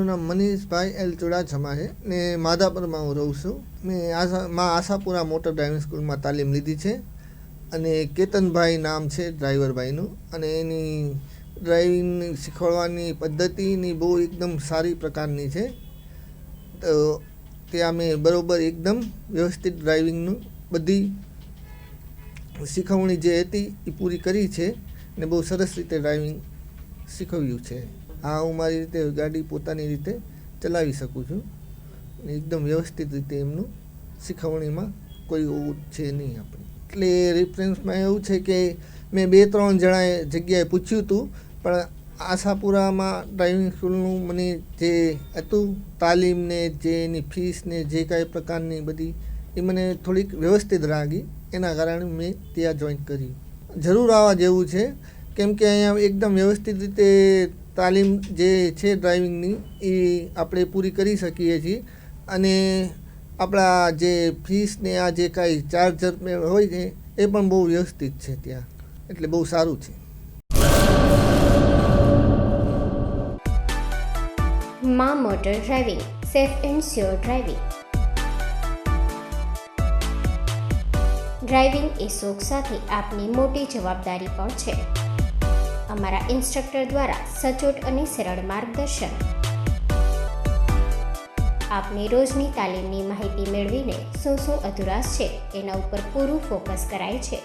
મારું નામ મનીષભાઈ એલ ચુડાસમા છે ને માધાપરમાં હું રહું છું. મેં આશાપુરા મોટર ડ્રાઇવિંગ સ્કૂલમાં તાલીમ લીધી છે અને કેતનભાઈ નામ છે ડ્રાઈવરભાઈનું, અને એની ડ્રાઇવિંગ શીખવાડવાની પદ્ધતિની બહુ એકદમ સારી પ્રકારની છે. તો ત્યાં મેં બરાબર એકદમ વ્યવસ્થિત ડ્રાઇવિંગનું બધી શીખવણી જે હતી એ પૂરી કરી છે ને બહુ સરસ રીતે ડ્રાઇવિંગ શીખવ્યું છે. હા, હું મારી રીતે ગાડી પોતાની રીતે ચલાવી શકું છું. એકદમ વ્યવસ્થિત રીતે એમનું શીખવણીમાં કોઈ એવું છે નહીં આપણે. એટલે રેફરન્સમાં એવું છે કે મેં 2-3 જગ્યાએ પૂછ્યું હતું, પણ આશાપુરામાં ડ્રાઇવિંગ સ્કૂલનું મને જે હતું તાલીમ ને જે એની ફીસ ને જે કાંઈ પ્રકારની બધી એ મને થોડીક વ્યવસ્થિત લાગી. એના કારણે મેં ત્યાં જોઈન કર્યું. જરૂર આવવા જેવું છે, કેમ કે અહીંયા એકદમ વ્યવસ્થિત રીતે તાલીમ જે છે ડ્રાઇવિંગની એ આપણે પૂરી કરી શકીએ છીએ, અને આપણા જે ફીસ ને આ જે કાંઈ ચાર્જર હોય છે એ પણ બહુ વ્યવસ્થિત છે ત્યાં, એટલે બહુ સારું છે. માં motor driving, safe and sure driving. Driving એ શોખ સાથે આપની મોટી જવાબદારી પણ છે. અમારા ઇન્સ્ટ્રક્ટર દ્વારા સચોટ અને સરળ માર્ગદર્શન. આપની રોજની તાલીમની માહિતી મેળવીને શું અધુરાશ છે એના ઉપર પૂરું ફોકસ કરાય છે.